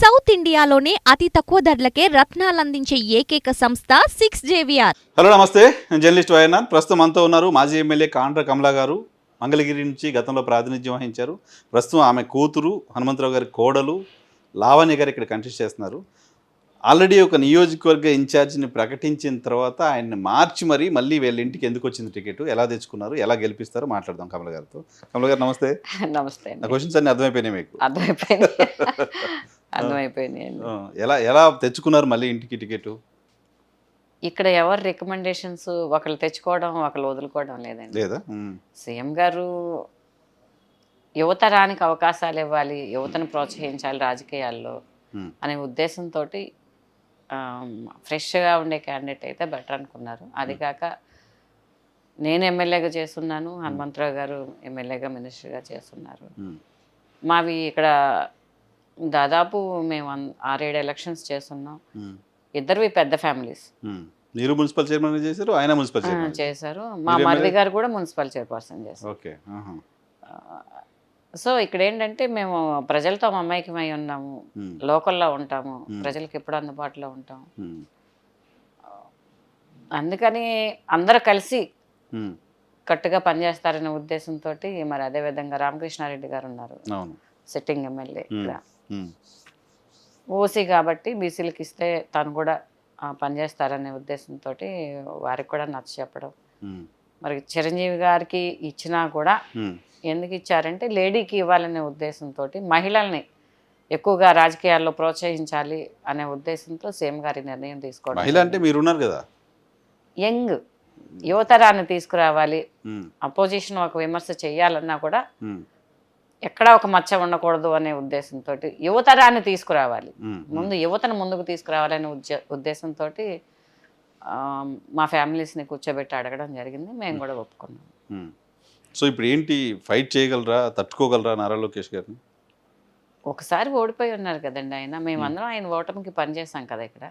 South ఇండియాలోనే అతి తక్కువ ధరలకే రత్నాలందించే ఏకైక సంస్థ 6JVR. హలో నమస్తే, నేను జర్నలిస్ట్ వైఎన్ఆర్. ప్రస్తుతం మనతో ఉన్నారు మాజీ ఎమ్మెల్యే కాండ్ర కమలా గారు. మంగళగిరి నుంచి గతంలో ప్రాతినిధ్యం వహించారు. ప్రస్తుతం ఆమె కూతురు హనుమంతరావు గారి కోడలు లావణ్య గారు ఇక్కడ కంటెస్ట్ చేస్తున్నారు. ఆల్రెడీ ఒక నియోజకవర్గ ఇన్ఛార్జిని ప్రకటించిన తర్వాత ఆయన్ని మార్చి మళ్ళీ వీళ్ళ ఇంటికి ఎందుకు వచ్చింది టికెట్, ఎలా తెచ్చుకున్నారు, ఎలా గెలిపిస్తారో మాట్లాడదాం కమల గారితో. కమల గారు నమస్తే. నమస్తే. నా క్వశ్చన్స్ అన్ని అర్థమైపోయినాయి మీకు? అర్థమైపోయినాయి. ఎలా తెచ్చుకున్నారు మళ్ళీ ఇంటికి టికెట్? ఇక్కడ ఎవరు రికమెండేషన్స్ ఒకళ్ళు తెచ్చుకోవడం ఒకళ్ళు వదులుకోవడం లేదండి. లేదా సీఎం గారు యువతరానికి అవకాశాలు ఇవ్వాలి, యువతను ప్రోత్సహించాలి రాజకీయాల్లో అనే ఉద్దేశంతో ఫ్రెష్గా ఉండే క్యాండిడేట్ అయితే బెటర్ అనుకున్నారు. అది కాక నేను ఎమ్మెల్యేగా చేస్తున్నాను, హనుమంతరావు గారు ఎమ్మెల్యేగా మినిస్టర్గా చేస్తున్నారు. మావి ఇక్కడ దాదాపు మేము 6-7 ఎలక్షన్స్ చేస్తున్నాం. ఇద్దరివి పెద్ద ఫ్యామిలీస్. మీరు మున్సిపల్ చైర్మన్ చేశారు, ఆయన మున్సిపల్ చైర్మన్ చేశారు. మా మరిది గారు కూడా మున్సిపల్ చైర్పర్సన్ చేశారు. ఓకే. సో ఇక్కడ ఏంటంటే మేము ప్రజలతో మమైక్యమై ఉన్నాము, లోకల్లో ఉంటాము, ప్రజలకు ఎప్పుడు అందుబాటులో ఉంటాము. అందుకని అందరూ కలిసి కట్టుగా పనిచేస్తారనే ఉద్దేశంతో మరి అదేవిధంగా రామకృష్ణారెడ్డి గారు ఉన్నారు, సిట్టింగ్ ఎమ్మెల్యే ఇక్కడ ఓసీ కాబట్టి బీసీలకు ఇస్తే తను కూడా పనిచేస్తారనే ఉద్దేశంతో వారికి కూడా నచ్చ చెప్పడం. మరి చిరంజీవి గారికి ఇచ్చినా కూడా ఎందుకు ఇచ్చారంటే లేడీకి ఇవ్వాలనే ఉద్దేశంతో, మహిళల్ని ఎక్కువగా రాజకీయాల్లో ప్రోత్సహించాలి అనే ఉద్దేశంతో సీఎం గారి నిర్ణయం తీసుకోవడం. మహిళ అంటే మీరున్నారు కదా, యంగ్ యువతరాన్ని తీసుకురావాలి. అపోజిషన్ ఒక విమర్శ చేయాలన్నా కూడా ఎక్కడా ఒక మచ్చ ఉండకూడదు అనే ఉద్దేశంతో యువతరాన్ని తీసుకురావాలి, ముందు యువతను ముందుకు తీసుకురావాలనే ఉద్దేశంతో మా ఫ్యామిలీస్ని కూర్చోబెట్టి అడగడం జరిగింది. మేము కూడా ఒప్పుకున్నాం. సో ఇప్పుడు ఏంటి, ఫైట్ చేయగలరా, తట్టుకోగలరా నారా లోకేష్ గారిని? ఒకసారి ఓడిపోయి ఉన్నారు కదండి ఆయన. మేమందరం ఆయన ఓటమికి పనిచేసాం కదా ఇక్కడ.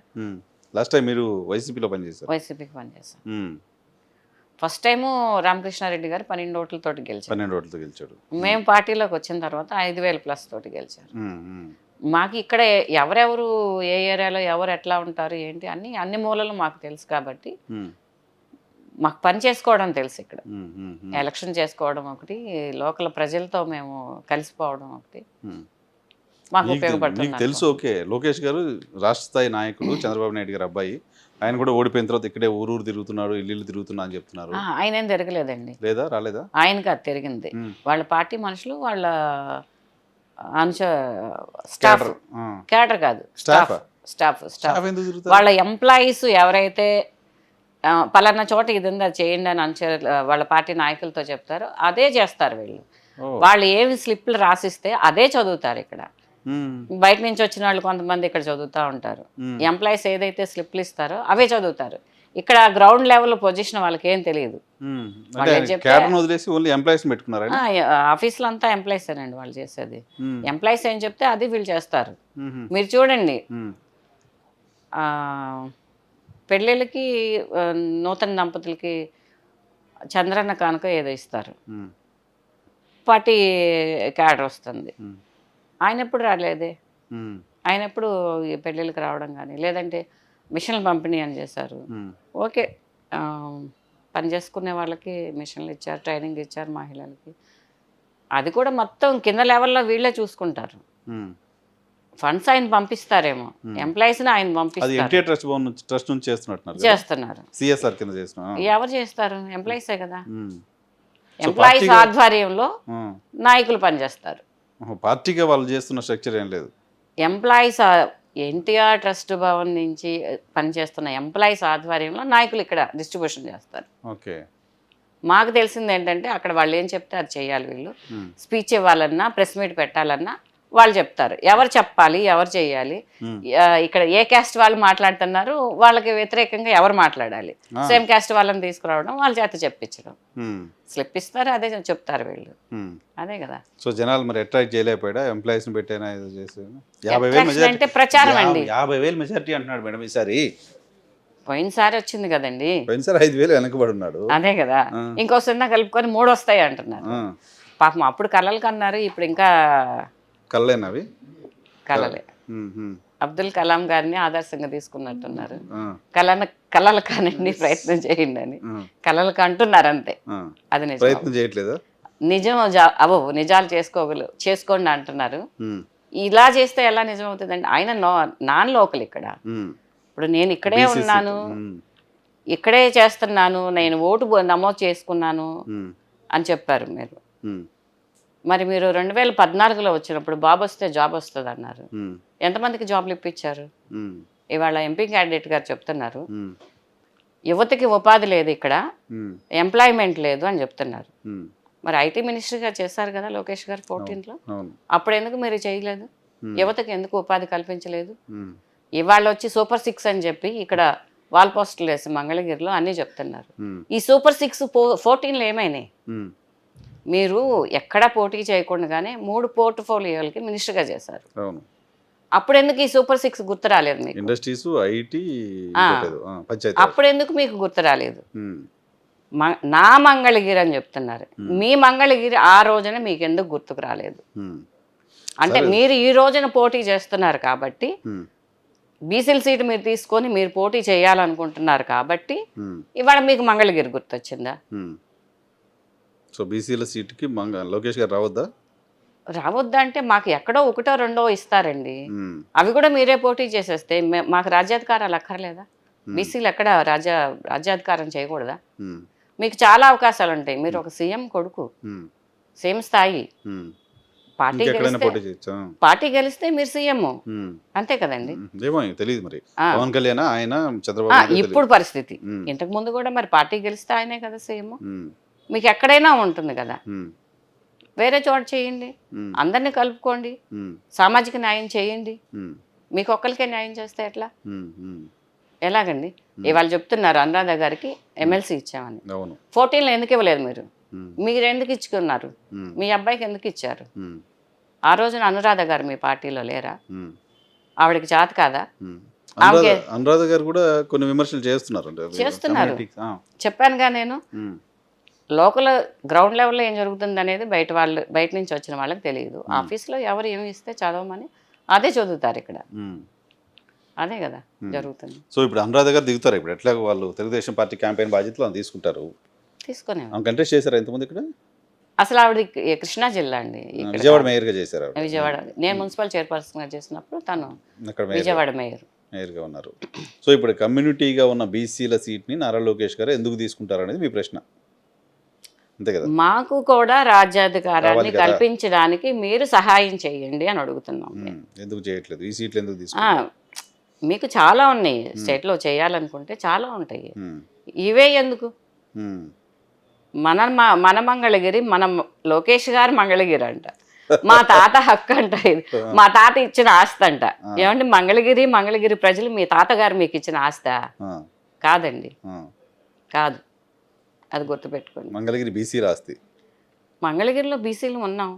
లాస్ట్ టైం మీరు వైసీపీలో పనిచేశారు. వైసీపీకి పనిచేసాం. ఫస్ట్ టైము రామకృష్ణారెడ్డి గారు 12 ఓట్లతో గెలిచారు. 12 ఓట్లతో గెలిచాడు. మేము పార్టీలోకి వచ్చిన తర్వాత 5,000+ తోటి గెలిచారు. మాకు ఇక్కడ ఎవరెవరు ఏ ఏరియాలో ఎవరు ఎట్లా ఉంటారు ఏంటి అన్ని మూలలు మాకు తెలుసు కాబట్టి మాకు పని చేసుకోవడం తెలుసు. ఇక్కడ ఎలక్షన్ చేసుకోవడం ఒకటి, లోకల్ ప్రజలతో మేము కలిసిపోవడం ఒకటి మాకు ఉపయోగపడుతుంది. తెలుసు. ఓకే, లోకేష్ గారు రాష్ట్ర స్థాయి నాయకులు, చంద్రబాబు నాయుడు గారు అబ్బాయి. ఆయన కూడా ఓడిపోయిన తర్వాత ఇక్కడే ఊరు తిరుగుతున్నాడు, ఇల్లు తిరుగుతున్నా అని చెప్తున్నారు. ఆయన ఏం తిరగలేదండి. లేదా? రాలేదా? ఆయనకి అది తిరిగింది. వాళ్ళ పార్టీ మనుషులు, వాళ్ళ స్టాఫ్, క్యాడర్ కాదు స్టాఫ్ వాళ్ళ ఎంప్లాయీస్ ఎవరైతే పలానా చోట ఇది ఉందా చేయండి అని వాళ్ళ పార్టీ నాయకులతో చెప్తారు, అదే చేస్తారు వీళ్ళు. వాళ్ళు ఏమి స్లిప్లు రాసిస్తే అదే చదువుతారు. ఇక్కడ బయట నుంచి వచ్చిన వాళ్ళు కొంతమంది ఇక్కడ చదువుతూ ఉంటారు. ఎంప్లాయీస్ ఏదైతే స్లిప్లు ఇస్తారో అవే చదువుతారు. ఇక్కడ గ్రౌండ్ లెవెల్ పొజిషన్ వాళ్ళకి ఏం తెలియదు. ఆఫీసులో అంతా ఎంప్లాయీస్ అండి వాళ్ళు చేసేది. ఎంప్లాయీస్ ఏం చెప్తే అది వీళ్ళు చేస్తారు. మీరు చూడండి, పెళ్ళిళ్ళకి నూతన దంపతులకి చంద్రన్న కానుక ఏదో ఇస్తారు, పార్టీ క్యాడర్ వస్తుంది. ఆయన ఎప్పుడు రాలేదే. ఆయన ఎప్పుడు పెళ్ళిళ్ళకి రావడం కానీ, లేదంటే మిషన్లు పంపిణీ అని చేశారు. ఓకే, పని చేసుకునే వాళ్ళకి మిషన్లు ఇచ్చారు, ట్రైనింగ్ ఇచ్చారు మహిళలకి. అది కూడా మొత్తం కింద లెవెల్లో వీళ్ళే చూసుకుంటారు. ఫండ్స్ ఆయన పంపిస్తారేమో, ఎంప్లాయీస్ ఆయన పంపిస్తారు. చేస్తున్నారు. ఎవరు చేస్తారు? ఎంప్లాయీసే కదా. ఎంప్లాయీస్ ఆధ్వర్యంలో నాయకులు పనిచేస్తారు. పార్టీగా వాళ్ళు చేస్తున్న స్ట్రక్చర్ ఏం లేదు. ఎంప్లాయీస్ ఎన్టీఆర్ ట్రస్ట్ భవన్ నుంచి పనిచేస్తున్న ఎంప్లాయీస్ ఆధ్వర్యంలో నాయకులు ఇక్కడ డిస్ట్రిబ్యూషన్ చేస్తారు. ఓకే. మాకు తెలిసింది ఏంటంటే అక్కడ వాళ్ళు ఏం చెప్తే అది చేయాలి. వీళ్ళు స్పీచ్ ఇవ్వాలన్నా, ప్రెస్ మీట్ పెట్టాలన్నా వాళ్ళు చెప్తారు. ఎవరు చెప్పాలి, ఎవరు చేయాలి, ఇక్కడ ఏ క్యాస్ట్ వాళ్ళు మాట్లాడుతున్నారు, వాళ్ళకి వ్యతిరేకంగా ఎవరు మాట్లాడాలి, సేమ్ క్యాస్ట్ వాళ్ళని తీసుకురావడం, వాళ్ళ చేత చెప్పించడం. స్లిప్ ఇస్తారు, అదే చెప్తారు వీళ్ళు. అదే కదా. సో జనాలు మరి అట్రాక్ట్ చేయలేకపోయాడా? ఎంప్లాయీస్ పెట్టైనా అంటే ప్రచారం అండి. 50,000 మెజారిటీ అంటున్నాడు మేడం ఈసారి. పోయినసారి వచ్చింది కదండి, పోయినసారి 5,000 వెనకబడి ఉన్నాడు. అదే కదా. ఇంకో 0 కలుపుకొని 3 వస్తాయి అంటున్నారు. పాపం అప్పుడు కలలు కన్నారు, ఇప్పుడు ఇంకా కళ్ళేనవి కలలే. అబ్దుల్ కలాం గారిని ఆదర్శంగా తీసుకున్నట్టున్నారు. కళలు కానండి ప్రయత్నం చేయండి అని కళలు కంటున్నారు అంతే. అది నిజం. ప్రయత్నం చేయట్లేదా? నిజం అవ్వవు, నిజాలు చేసుకోండి అంటున్నారు. ఇలా చేస్తే ఎలా నిజం అవుతుందండి? ఆయన నాన్ లోకల్ ఇక్కడ. ఇప్పుడు నేను ఇక్కడే ఉన్నాను, ఇక్కడే చేస్తున్నాను, నేను ఓటు నమోదు చేసుకున్నాను అని చెప్పారు మీరు. మరి మీరు 2014లో వచ్చినప్పుడు బాబు వస్తే జాబ్ వస్తుంది అన్నారు. ఎంతమందికి జాబ్లు ఇప్పించారు? ఇవాళ ఎంపీ క్యాండిడేట్ గారు చెప్తున్నారు యువతకి ఉపాధి లేదు ఇక్కడ, ఎంప్లాయ్మెంట్ లేదు అని చెప్తున్నారు. మరి ఐటీ మినిస్టర్గా చేశారు కదా లోకేష్ గారు 14లో. అప్పుడు ఎందుకు మీరు చేయలేదు? యువతకి ఎందుకు ఉపాధి కల్పించలేదు? ఇవాళ వచ్చి సూపర్ 6 అని చెప్పి ఇక్కడ వాల్ పోస్టులు వేసి మంగళగిరిలో అన్నీ చెప్తున్నారు. ఈ సూపర్ 6 14లో ఏమైనాయి? మీరు ఎక్కడా పోటీ చేయకుండానే 3 పోర్ట్ఫోలియోలకి మినిస్టర్గా చేశారు. అప్పుడు ఎందుకు ఈ సూపర్ 6 గుర్తు రాలేదు మీకు? ఇండస్ట్రీస్, ఐటీ, అప్పుడు ఎందుకు మీకు గుర్తు రాలేదు? నా మంగళగిరి అని చెప్తున్నారు. మీ మంగళగిరి ఆ రోజున మీకు ఎందుకు గుర్తుకు రాలేదు? అంటే మీరు ఈ రోజున పోటీ చేస్తున్నారు కాబట్టి, బీసీల సీటు మీరు తీసుకొని మీరు పోటీ చేయాలనుకుంటున్నారు కాబట్టి ఇవాళ మీకు మంగళగిరి గుర్తొచ్చిందా? సో బీసీల సీటుకి లోకేష్ గారు రావద్దా? రావద్దా అంటే మాకు ఎక్కడో 1, 2 ఇస్తారండి. అవి కూడా మీరే పోటీ చేసేస్తే మాకు రాజ్యాధికారాలు అక్కర్లేదా? బీసీలు ఎక్కడ రాజ్యాధికారం చేయకూడదా? మీకు చాలా అవకాశాలు ఉంటాయి. మీరు ఒక సీఎం కొడుకు, సేమ్ స్థాయి. పార్టీ గెలిస్తే మీరు సీఎం అంతే కదండి. తెలియదు మరి పవన్ కళ్యాణ్ ఆయన చంద్రబాబు ఇప్పుడు పరిస్థితి. ఇంతకు ముందు కూడా మరి పార్టీ గెలిస్తే ఆయనే కదా సీఎం. మీకు ఎక్కడైనా ఉంటుంది కదా, వేరే చోట చేయండి, అందరినీ కలుపుకోండి, సామాజిక న్యాయం చేయండి. మీకు ఒక్కరికే న్యాయం చేస్తే ఎట్లా? ఎలాగండి? ఇవాళ చెప్తున్నారు అనురాధ గారికి ఎమ్మెల్సీ ఇచ్చామని. 14లో ఎందుకు ఇవ్వలేదు మీరు? మీరు ఎందుకు ఇచ్చుకున్నారు? మీ అబ్బాయికి ఎందుకు ఇచ్చారు? ఆ రోజున అనురాధ గారు మీ పార్టీలో లేరా? ఆవిడకి చేత కాదా? అనురాధ గారు కూడా కొన్ని విమర్శలు చేస్తున్నారు. చెప్పానుగా నేను, లోకల్ గ్రౌండ్ లెవెల్లో ఏం జరుగుతుంది అనేది బయట నుంచి వచ్చిన వాళ్ళకి తెలియదు. ఆఫీస్లో ఎవరు ఏమి ఇస్తే చదవమని అదే చదువుతారు ఇక్కడ. అదే కదా జరుగుతుంది. సో ఇప్పుడు అనురాధ గారు దిగుతారు ఇప్పుడు ఎట్లా? వాళ్ళు తెలుగుదేశం పార్టీ క్యాంపెయిన్ బాధ్యతలు తీసుకుంటారు. తీసుకునే కంటెస్ట్ చేశారు ఎంతమంది ఇక్కడ? అసలు ఆవిడ కృష్ణా జిల్లా అండి, విజయవాడ మేయర్గా చేశారు. విజయవాడ నేను మున్సిపల్ చైర్పర్సన్గా చేసినప్పుడు తను విజయవాడ మేయర్గా ఉన్నారు. సో ఇప్పుడు కమ్యూనిటీగా ఉన్న బీసీల సీట్ని నారా లోకేష్ గారు ఎందుకు తీసుకుంటారు అనేది మీ ప్రశ్న, అంతే కదా? మాకు కూడా రాజ్యాధికారాన్ని కల్పించడానికి మీరు సహాయం చేయండి అని అడుగుతున్నాం. ఎందుకు చేయట్లేదు? ఈ సీట్లు ఎందుకు తీసుకుంటారు? మీకు చాలా ఉన్నాయి, స్టేట్లో చేయాలనుకుంటే చాలా ఉంటాయి. ఇవే ఎందుకు? మన మంగళగిరి, మన లోకేష్ గారు మంగళగిరి అంట, మా తాత హక్కు అంట, ఇది మా తాత ఇచ్చిన ఆస్తి అంట. ఏమంటే మంగళగిరి ప్రజలు మీ తాతగారు మీకు ఇచ్చిన ఆస్తా? కాదండి, కాదు. అది గుర్తుపెట్టుకోండి. మంగళగిరి బీసీల ఆస్తి. మంగళగిరిలో బీసీలు ఉన్నాం,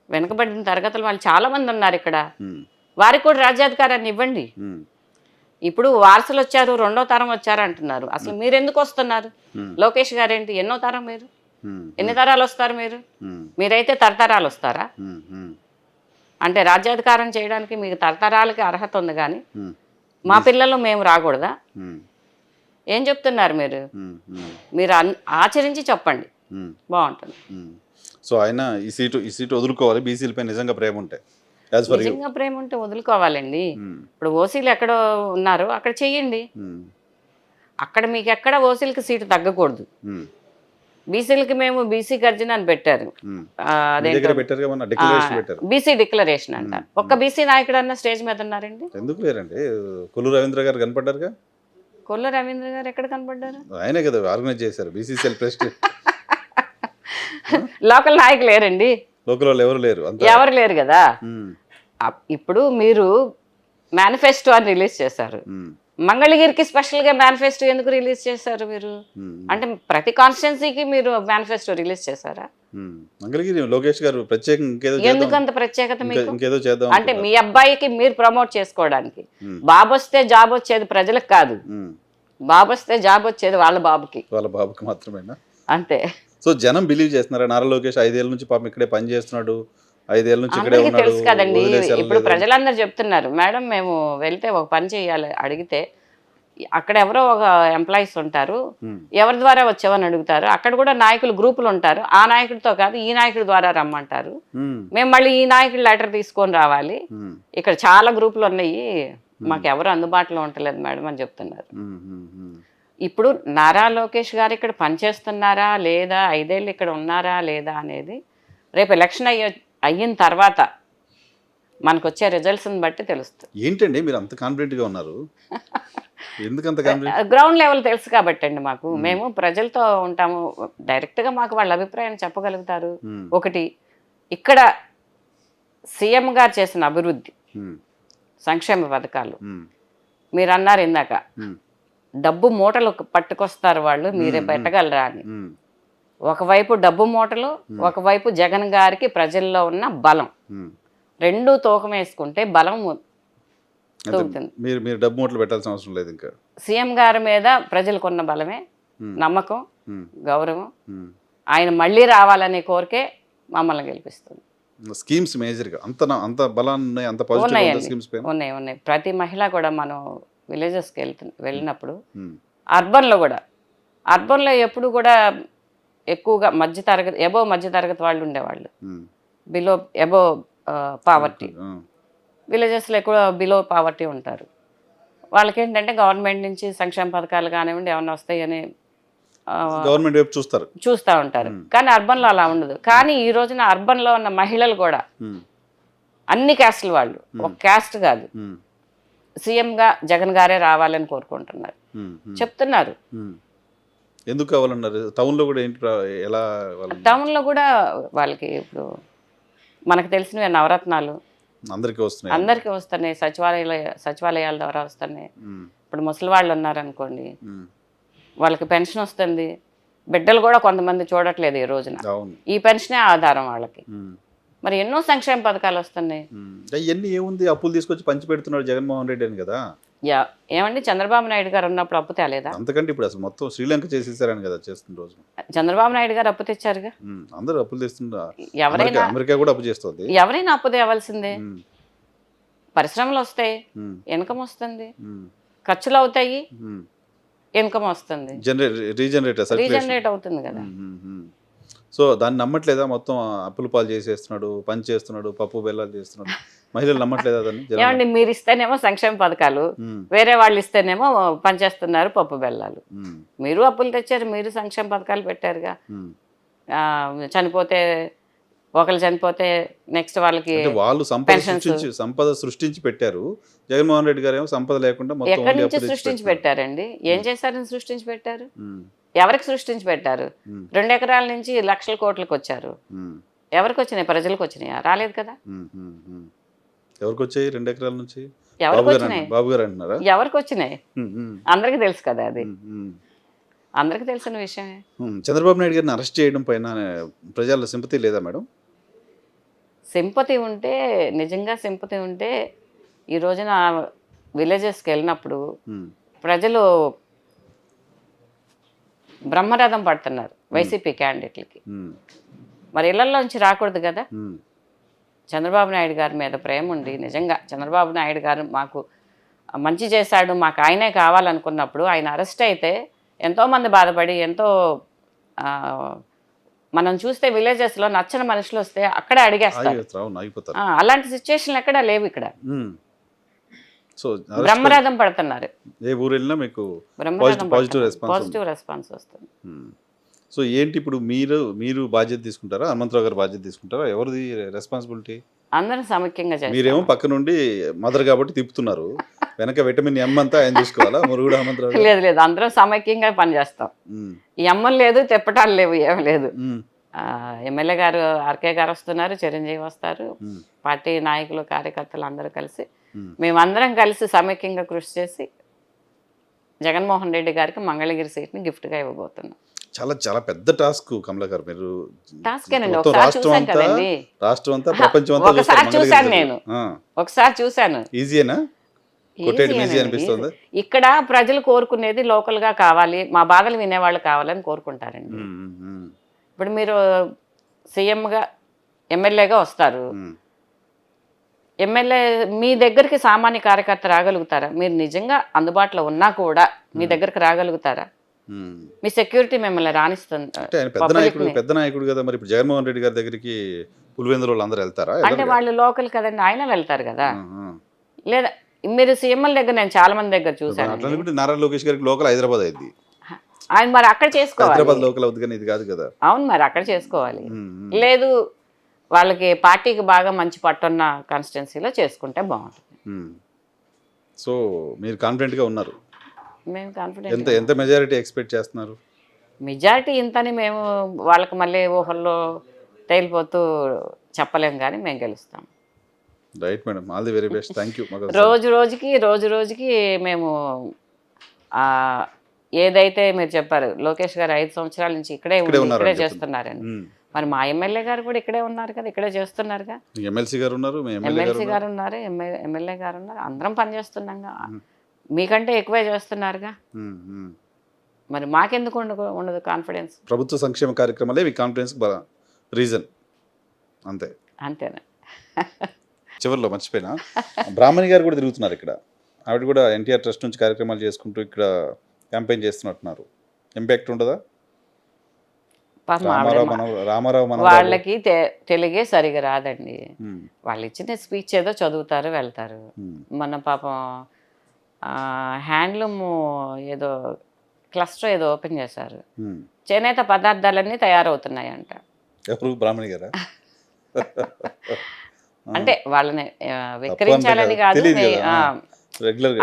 వెనుకబడిన తరగతుల వాళ్ళు చాలా మంది ఉన్నారు ఇక్కడ. వారికి కూడా రాజ్యాధికారాన్ని ఇవ్వండి. ఇప్పుడు వారసులు వచ్చారు, 2వ తరం వచ్చారు అంటున్నారు. అసలు మీరు ఎందుకు వస్తున్నారు? లోకేష్ గారేంటి ఎన్నో తరం? మీరు ఎన్ని తరాలు వస్తారు? మీరైతే తరతరాలు వస్తారా? అంటే రాజ్యాధికారం చేయడానికి మీకు తరతరాలకి అర్హత ఉంది, కానీ మా పిల్లలు మేము రాకూడదా? ఏం చెప్తున్నారు మీరు? మీరు ఆచరించి చెప్పండి, బాగుంటుంది. సో ఆయన ఈ సీటు వదులుకోవాలి. బీసీలపై నిజంగా ప్రేమ ఉంటే, నిజంగా ప్రేమ ఉంటే వదులుకోవాలండి. ఇప్పుడు ఓసీలు ఎక్కడో ఉన్నారు, అక్కడ చెయ్యండి. అక్కడ మీకు ఎక్కడ ఓసీలకి సీటు తగ్గకూడదు. బీసీలకి మేము బీసీ గర్జన అని పెట్టారు, బీసీ డిక్లరేషన్ అంట. ఒక్క బీసీ నాయకుడు అన్న స్టేజ్ మీద ఉన్నారండి? ఎందుకు లేరండి? కొల్లు రవీంద్ర గారు కనపడ్డారుగా. కొల్లు రవీంద్ర గారు ఎక్కడ కనపడ్డారు? ఆయనే కదా ఆర్గనైజ్ చేశారు బీసీసీఎల్ ప్రెసిడెంట్. లోకల్ నాయకులు లేరండి, లోకల్ ఎవరు లేరు కదా. ఇప్పుడు మీరు మేనిఫెస్టో అని రిలీజ్ చేశారు, మంగళగిరికి స్పెషల్గా మేనిఫెస్టో ఎందుకు రిలీజ్ చేశారు మీరు? అంటే ప్రతి కాన్స్టిట్యున్సీకి మీరు మేనిఫెస్టో రిలీజ్ చేశారా? మంగళగిరి లోకేష్ గారు ప్రత్యేకంగా ఎందుకు అంత ప్రత్యేకత మీకు? అంటే మీ అబ్బాయికి మీరు ప్రమోట్ చేసుకోవడానికి. బాబు వస్తే జాబ్ వచ్చేది ప్రజలకు కాదు, బాబు వస్తే జాబ్ వచ్చేది వాళ్ళ బాబుకి మాత్రమేనా? అంతే. సో జనం బిలీవ్ చేస్తున్నారా నారా లోకేష్ 5 ఏళ్ళ నుంచి పాపం ఇక్కడే పని చేస్తున్నాడు, 5 ఏళ్ల నుంచి ఇక్కడే అందరికీ ఉన్నాడు, తెలుసు కదండి. వదిలేసి ఇప్పుడు వెళ్ళలేదు. ప్రజలందరూ చెప్తున్నారు, మేడం మేము వెళ్తే ఒక పని చేయాలి అడిగితే అక్కడ ఎవరో ఒక ఎంప్లాయీస్ ఉంటారు, ఎవరి ద్వారా వచ్చావని అడుగుతారు. అక్కడ కూడా నాయకులు గ్రూపులు ఉంటారు, ఆ నాయకుడితో కాదు ఈ నాయకుడి ద్వారా రమ్మంటారు. మేము మళ్ళీ ఈ నాయకుడి లెటర్ తీసుకొని రావాలి, ఇక్కడ చాలా గ్రూపులు ఉన్నాయి, మాకు ఎవరు అందుబాటులో ఉండలేదు మేడం అని చెప్తున్నారు. ఇప్పుడు నారా లోకేష్ గారు ఇక్కడ పనిచేస్తున్నారా లేదా, 5 ఏళ్ళు ఇక్కడ ఉన్నారా లేదా అనేది రేపు ఎలక్షన్ అయిన తర్వాత మనకు వచ్చే రిజల్ట్స్ని బట్టి తెలుస్తుంది. ఏంటండి మీరు అంత కాన్ఫిడెంట్గా ఉన్నారు? ఎందుకంత కాన్ఫిడెంట్? గ్రౌండ్ లెవెల్ తెలుసు కాబట్టి అండి మాకు. మేము ప్రజలతో ఉంటాము, డైరెక్ట్గా మాకు వాళ్ళ అభిప్రాయం చెప్పగలుగుతారు. ఒకటి, ఇక్కడ సీఎం గారు చేసిన అభివృద్ధి సంక్షేమ పథకాలు మీరు అన్నారు ఇందాక, డబ్బు మూటలు పట్టుకొస్తారు వాళ్ళు, మీరే పెట్టగలరా అని. ఒకవైపు డబ్బు మూటలు, ఒకవైపు జగన్ గారికి ప్రజల్లో ఉన్న బలం, రెండు తూకం వేసుకుంటే బలం తూగుతుంది. మీరు డబ్బు మూటలు పెట్టాల్సిన అవసరం లేదు. ఇంకా సీఎం గారి మీద ప్రజలకున్న బలమే, నమ్మకం, గౌరవం, ఆయన మళ్ళీ రావాలనే కోరికే మమ్మల్ని గెలిపిస్తుంది. స్కీమ్స్ మేజర్గా అంత బలాన్ని ఉన్నాయి, అంత పాజిటివ్ స్కీమ్స్ ఉన్నాయి. ప్రతి మహిళ కూడా మనం విలేజెస్కి వెళ్ళినప్పుడు, అర్బన్లో ఎప్పుడు కూడా ఎక్కువగా మధ్యతరగతి వాళ్ళు ఉండేవాళ్ళు, ఎబో పావర్టీ. విలేజెస్లో ఎక్కువ బిలో పావర్టీ ఉంటారు. వాళ్ళకి ఏంటంటే గవర్నమెంట్ నుంచి సంక్షేమ పథకాలు కానివ్వండి ఏమైనా వస్తాయని గవర్నమెంట్ వైపు చూస్తూ ఉంటారు. కానీ అర్బన్లో అలా ఉండదు. కానీ ఈ రోజున అర్బన్లో ఉన్న మహిళలు కూడా అన్ని క్యాస్టుల వాళ్ళు, ఒక క్యాస్ట్ కాదు, సీఎంగా జగన్ గారే రావాలని కోరుకుంటున్నారు, చెప్తున్నారు. ఎందుకు కావాలన్నారు? టౌన్లో కూడా ఏంటి, ఎలా? టౌన్లో కూడా వాళ్ళకి ఇప్పుడు మనకు తెలిసినవి నవరత్నాలు అందరికీ వస్తున్నాయి, సచివాలయాల ద్వారా వస్తున్నాయి. ఇప్పుడు ముసలి వాళ్ళు ఉన్నారనుకోండి, వాళ్ళకి పెన్షన్ వస్తుంది. బిడ్డలు కూడా కొంతమంది చూడట్లేదు ఈ రోజున, ఈ పెన్షనే ఆధారం వాళ్ళకి. మరి ఎన్నో సంక్షేమ పథకాలు వస్తున్నాయి. ఇవన్నీ ఏముంది, అప్పులు తీసుకొచ్చి పంచి పెడుతున్నాడు జగన్మోహన్ రెడ్డి అని కదా. ఏమండి, చంద్రబాబు నాయుడు గారు ఉన్నప్పుడు అప్పు తేలేదా? అంతకంటే ఇప్పుడు అసలు మొత్తం శ్రీలంక చేసేసారని కదా చేస్తున్న రోజు. చంద్రబాబు నాయుడు గారు అప్పు తెచ్చారుగా. అందరూ అప్పులు తెస్తున్నారు. అమెరికా కూడా అప్పు చేస్తుంది. ఎవరైనా అప్పు తేవాల్సిందే. పరిశ్రమలు వస్తాయి, ఇన్కమ్ వస్తుంది, ఖర్చులు అవుతాయి, ఇన్కమ్ వస్తుంది, రీజనరేట్ అవుతుంది కదా. సో దాన్ని నమ్మట్లేదా? మొత్తం అప్పుల పాలు చేసేస్తున్నాడు, పని చేస్తున్నాడు, పప్పు బెల్లాలు చేస్తున్నాడు, మహిళలు నమ్మట్లేదా దాన్ని? ఏమండి, మీరు ఇస్తేనేమో సంక్షేమ పథకాలు, వేరే వాళ్ళు ఇస్తేనేమో పనిచేస్తున్నారు పప్పు బెల్లాలు. మీరు అప్పులు తెచ్చారు, మీరు సంక్షేమ పథకాలు పెట్టారుగా. ఒకళ్ళు చనిపోతే నెక్స్ట్ వాళ్ళకి వాళ్ళు సంపద సృష్టించి పెట్టారు. జగన్మోహన్ రెడ్డి గారు ఏమో సంపద లేకుండా ఎక్కడి నుంచి సృష్టించి పెట్టారండి? ఏం చేశారని సృష్టించి పెట్టారు? ఎవరికి సృష్టించి పెట్టారు? 2 ఎకరాల నుంచి లక్షల కోట్లకు వచ్చారు. ఎవరికి వచ్చినాయి? ప్రజలకు వచ్చినాయా? రాలేదు కదా. ఎవరికి వచ్చాయి 2 ఎకరాల నుంచి? ఎవరికి వచ్చినాయి? బాబు గారు అంటున్నారా? ఎవరికి వచ్చినాయి? అందరికి తెలుసు కదా, అది అందరికి తెలిసిన విషయమే. చంద్రబాబు నాయుడు గారిని అరెస్ట్ చేయడం పైన ప్రజల సింపతి లేదా మేడం? సింపతి ఉంటే, నిజంగా సింపతి ఉంటే ఈ రోజున విలేజెస్కి వెళ్ళినప్పుడు ప్రజలు బ్రహ్మరథం పడుతున్నారు వైసీపీ క్యాండిడేట్లకి. మరి ఇళ్లలోంచి రాకూడదు కదా. చంద్రబాబు నాయుడు గారి మీద ప్రేమ ఉండి, నిజంగా చంద్రబాబు నాయుడు గారు మాకు మంచి చేశాడు, మాకు ఆయనే కావాలనుకున్నప్పుడు ఆయన అరెస్ట్ అయితే ఎంతోమంది బాధపడి, మనం చూస్తే విలేజెస్లో నచ్చని మనుషులు వస్తే అక్కడే అడిగేస్తారు. అలాంటి సిచ్యువేషన్లు ఎక్కడా లేవు ఇక్కడ. బ్రహ్మరథం పడుతున్నారు. ఏ ఊరు వెళ్ళినా మీకు పాజిటివ్ రెస్పాన్స్ వస్తుంది. సో ఏంటి ఇప్పుడు మీరు బాధ్యత తీసుకుంటారా, హనుమంతరావు గారు బాధ్యత తీసుకుంటారా? ఎవరిది రెస్పాన్సిబిలిటీ? అందరం సమైక్యంగా చేస్తాం. మీరేమో పక్క నుండి మదర్ కాబట్టి తిప్పుతున్నారు, వెనక విటమిన్ ఎం అంతా ఆయన చూసుకోవాలా? మురుగుడు హనుమంతరావు? లేదు, అందరం సమైక్యంగా పనిచేస్తాం. ఈ ఎమ్మలు లేదు, తిప్పటాలు లేవు, ఏం లేదు. ఎమ్మెల్యే గారు ఆర్కే గారు వస్తున్నారు, చిరంజీవి వస్తారు, పార్టీ నాయకులు కార్యకర్తలు అందరూ కలిసి, మేమందరం కలిసి సమైక్యంగా కృషి చేసి జగన్మోహన్ రెడ్డి గారికి మంగళగిరి సీట్ని గిఫ్ట్గా ఇవ్వబోతున్నాం. చాలా చాలా పెద్ద టాస్క్ కమలా గారు. మీరు రాష్ట్రం అంతా ప్రపంచం అంతా ఒకసారి చూశాను. ఈజీనా? ఇక్కడ ప్రజలు కోరుకునేది లోకల్ గా కావాలి, మా బాధలు వినేవాళ్ళు కావాలని కోరుకుంటారండి. ఇప్పుడు మీరు సీఎంగా ఎమ్మెల్యేగా వస్తారు. ఉమ్. ఎమ్మెల్యే మీ దగ్గరికి సామాన్య కార్యకర్త రాగలుగుతారా? మీరు నిజంగా అందుబాటులో ఉన్నా కూడా మీ దగ్గరికి రాగలుగుతారా? ఉమ్. మీ సెక్యూరిటీ మిమ్మల్ని రాణిస్తుంది. అంటే ఆయన పెద్ద నాయకుడు కదా, మరి ఇప్పుడు జగన్మోహన్ రెడ్డి గారి దగ్గరికి పులివెందుల వాళ్ళు అందరూ వెళ్తారా? అంటే వాళ్ళు లోకల్ కదండి, ఆయన వెళ్తారు కదా. ఆహా. లేదా మీరు సీఎంల దగ్గర నేను చాలా మంది దగ్గర చూశాను. అట్లా అనుకుంటే నారా లోకేష్ గారికి లోకల్ హైదరాబాద్ అయింది, ఆయన మరి అక్కడ చేసుకోవాలి. హైదరాబాద్ లోకల్ అవుతుంది కానీ ఇది కాదు కదా. అవును, మరి అక్కడ చేసుకోవాలి. ఉమ్. లేదు వాళ్ళకి పార్టీకి బాగా మంచి పట్టున్న కాన్స్టిట్యున్సీలో చేసుకుంటే బాగుంటుంది. ఉమ్. సో మీరు కాన్ఫిడెంట్గా ఉన్నారు. మేము కాన్ఫిడెంట్. ఎంత మెజారిటీ ఎక్స్పెక్ట్ చేస్తున్నారు? మెజారిటీ ఇంతని మేము వాళ్ళకి మళ్ళీ ఊహల్లో తేలిపోతూ చెప్పలేం, కానీ మేము గెలుస్తాం. Right madam, all the very best. Thank you. రోజు రోజుకి మేము ఏదైతే మీరు చెప్పారు లోకేష్ గారు 5 సంవత్సరాల నుంచి ఇక్కడే చేస్తున్నారని, మరి మా ఎమ్మెల్యే గారు కూడా ఇక్కడే ఉన్నారు కదా, ఇక్కడే చేస్తున్నారుగా. ఎమ్మెల్సీ గారు ఉన్నారు, ఎమ్మెల్సీ గారు ఉన్నారు, ఎమ్మెల్యే గారు ఉన్నారు, అందరం పనిచేస్తున్నాగా. మీకంటే ఎక్కువే చేస్తున్నారుగా, మరి మాకెందుకు ఉండదు కాన్ఫిడెన్స్? ప్రభుత్వ సంక్షేమ కార్యక్రమాలే మీ కాన్ఫిడెన్స్ రీజన్, అంతేనా? చివరిలో మర్చిపోయినా, బ్రాహ్మణి గారు కూడా తిరుగుతున్నారు ఇక్కడ. ఆవిడ కూడా ఎన్టీఆర్ ట్రస్ట్ నుంచి కార్యక్రమాలు చేసుకుంటూ ఇక్కడ క్యాంపెయిన్ చేస్తున్నట్టున్నారు. ఇంపాక్ట్ ఉండదా? రామారావు వాళ్ళకి తెలుగే సరిగా రాదండి. వాళ్ళు ఇచ్చిన స్పీచ్ ఏదో చదువుతారు, వెళ్తారు. మన పాపం హ్యాండ్లూమ్ ఏదో క్లస్టర్ ఏదో ఓపెన్ చేశారు, చేనేత పదార్థాలన్నీ తయారవుతున్నాయంట. ఎవరు? బ్రాహ్మణి గారా? అంటే వాళ్ళని విక్రయించాలని కాదు,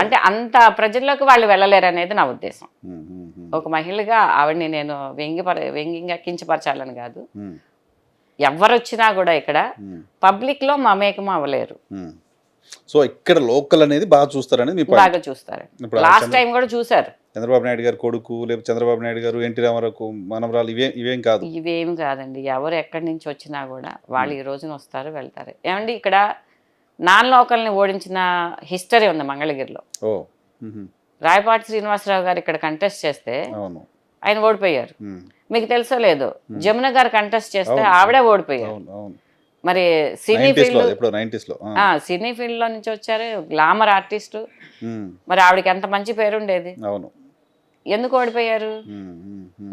అంటే అంత ప్రజల్లోకి వాళ్ళు వెళ్ళలేరు అనేది నా ఉద్దేశం. ఒక మహిళగా ఆవిడని నేను వ్యంగ్యంగా కించపరచాలని కాదు, ఎవరు వచ్చినా కూడా ఇక్కడ పబ్లిక్ లో మమేకం అవ్వలేరు. సో ఇక్కడ లోకల్ అనేది బాగా చూస్తారని బాగా చూస్తారు. లాస్ట్ టైం కూడా చూసారు. చంద్రబాబు నాయుడు గారు కొడుకు, లేకపోతే చంద్రబాబు నాయుడు గారు, ఎన్టీ రామారావు మనవరాలు, ఇవేం కాదు. ఇవేం కాదండి. ఎవరు ఎక్కడి నుంచి వచ్చినా కూడా వాళ్ళు ఈ రోజున వస్తారు, వెళ్తారు. ఏమండి ఇక్కడ నాన్ లోకల్ని ఓడించిన హిస్టరీ ఉంది మంగళగిరిలో. రాయపాటి శ్రీనివాసరావు గారు ఇక్కడ కంటెస్ట్ చేస్తే ఆయన ఓడిపోయారు. మీకు తెలుసో లేదో, జమున గారు కంటెస్ట్ చేస్తే ఆవిడే ఓడిపోయారు. మరి సినీ ఫీల్డ్ లో నుంచి వచ్చారు, గ్లామర్ ఆర్టిస్ట్. మరి ఆవిడకి ఎంత మంచి పేరు ఉండేది, ఎందుకు ఓడిపోయారు?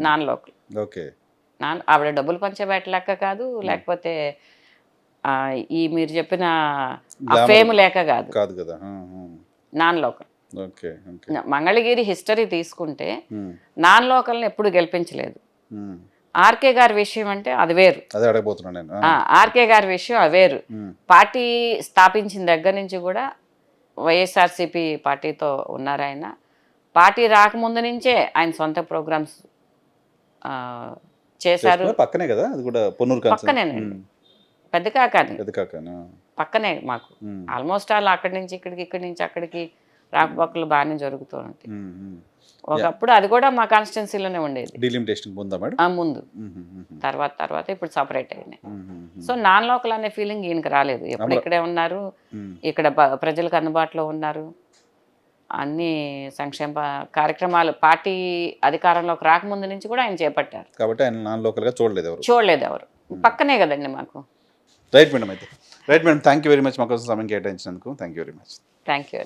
Non local. ఆవిడ డబ్బులు పంచబెట్ట లెక్క కాదు, లేకపోతే ఈ మీరు చెప్పిన ఫేమ్ లేక కాదు కదా, నాన్ లోకల్. మంగళగిరి హిస్టరీ తీసుకుంటే నాన్ లోకల్ని ఎప్పుడు గెలిపించలేదు. ఆర్కే గారి విషయం అంటే అది వేరు. ఆర్కే గారి విషయం అది వేరు. పార్టీ స్థాపించిన దగ్గర నుంచి కూడా వైఎస్ఆర్సీపీ పార్టీతో ఉన్నారు ఆయన. పార్టీ రాకముందు నుంచే ఆయన సొంత ప్రోగ్రామ్స్ చేశారు. పక్కనే కదా, అది కూడా పక్కనేనండి, పెద్ద కాకాని పక్కనే మాకు. ఆల్మోస్ట్ ఆల్ అక్కడి నుంచి ఇక్కడికి, ఇక్కడి నుంచి అక్కడికి రాకపోకలు బాగానే జరుగుతూ ఉంటాయి. ఒకప్పుడు అది కూడా మా కాన్స్టిట్యున్సీలోనే ఉండేది ముందు. తర్వాత ఇప్పుడు సపరేట్ అయినాయి. సో నాన్ లోకల్ అనే ఫీలింగ్ ఈయనకి రాలేదు. ఎప్పుడు ఇక్కడే ఉన్నారు, ఇక్కడ ప్రజలకు అందుబాటులో ఉన్నారు. అన్ని సంక్షేమ కార్యక్రమాలు పార్టీ అధికారంలోకి రాకముందు నుంచి కూడా ఆయన చేపట్టారు. కాబట్టి ఆయన నాన్ లోకల్ గా చూడలేదు ఎవరు. పక్కనే కదండి మాకు. Right madam, thank you very much మాకు సమయం కేటాయించినందుకు. Thank you very much. Thank you.